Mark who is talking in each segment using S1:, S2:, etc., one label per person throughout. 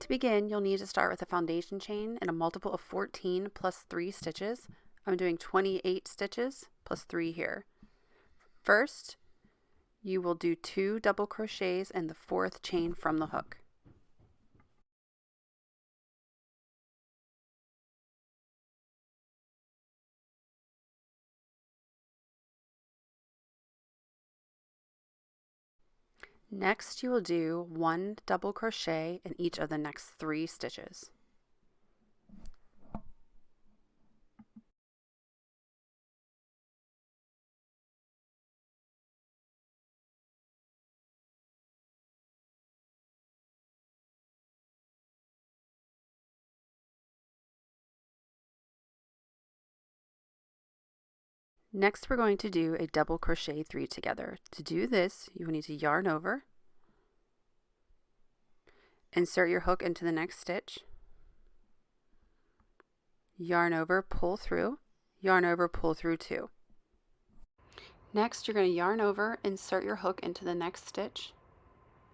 S1: To begin, you'll need to start with a foundation chain and a multiple of 14 plus 3 stitches. I'm doing 28 stitches plus 3 here. First, you will do 2 double crochets and the 4th chain from the hook. Next, you will do 1 double crochet in each of the next 3 stitches. Next, we're going to do a double crochet 3 together. To do this, you will need to yarn over, insert your hook into the next stitch, yarn over, pull through, yarn over, pull through 2. Next, you're going to yarn over, insert your hook into the next stitch,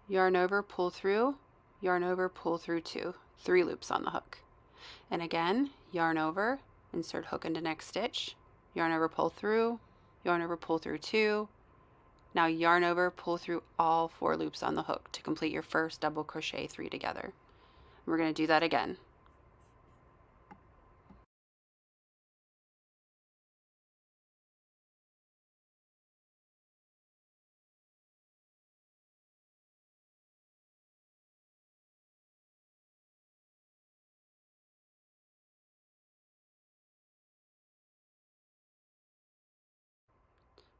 S1: yarn over, pull through, yarn over, pull through 2, 3 loops on the hook. And again, yarn over, insert hook into next stitch, yarn over, pull through, yarn over, pull through 2. Now yarn over, pull through all 4 loops on the hook to complete your first double crochet 3 together. We're going to do that again.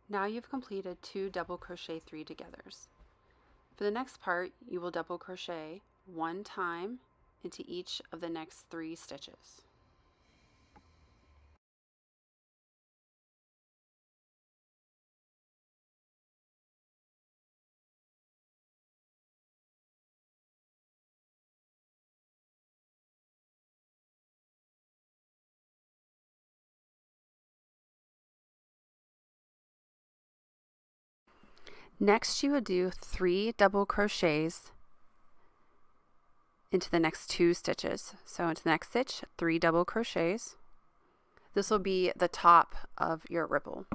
S1: Now you've completed 2 double crochet 3 togethers. For the next part, you will double crochet 1 time into each of the next 3 stitches. Next, you will do 3 double crochets into the next 2 stitches. So into the next stitch, 3 double crochets. This will be the top of your ripple.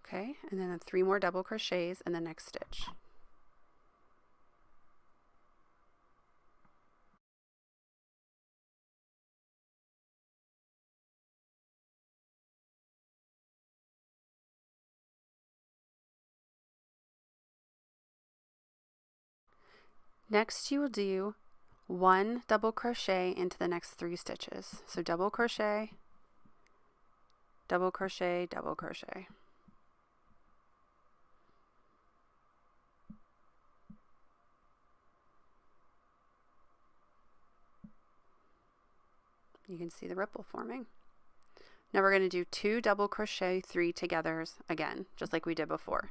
S1: Okay, and then 3 more double crochets in the next stitch. Next, you will do 1 double crochet into the next 3 stitches. So double crochet, double crochet, double crochet. You can see the ripple forming. Now we're going to do 2 double crochet 3 togethers again, just like we did before.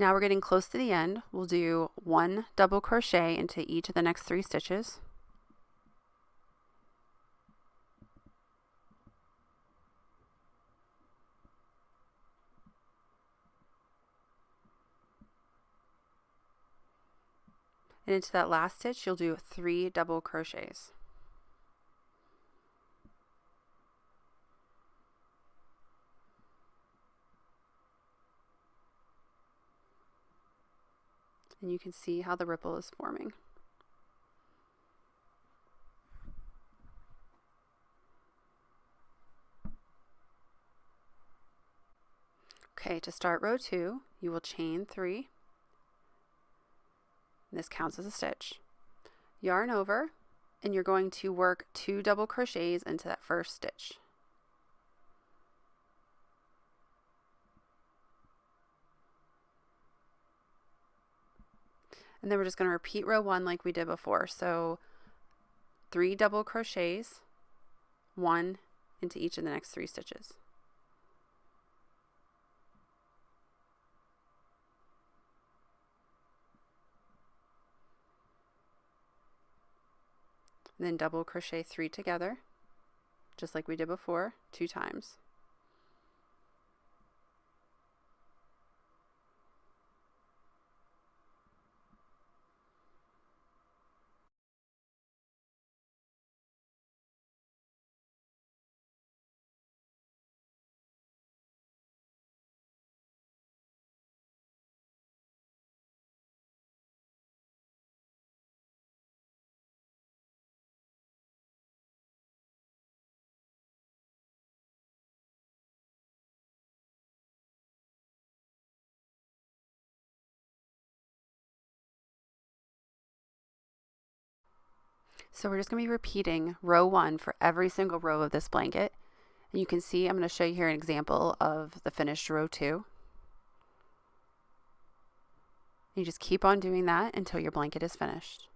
S1: Now we're getting close to the end. We'll do 1 double crochet into each of the next 3 stitches. And into that last stitch, you'll do 3 double crochets. And you can see how the ripple is forming. Okay, to start row 2, you will chain 3. This counts as a stitch. Yarn over, and you're going to work 2 double crochets into that first stitch. And then we're just going to repeat row 1 like we did before. So 3 double crochets, 1 into each of the next 3 stitches. And then double crochet 3 together, just like we did before, 2 times. So we're just going to be repeating row 1 for every single row of this blanket. And you can see, I'm going to show you here an example of the finished row 2. You just keep on doing that until your blanket is finished.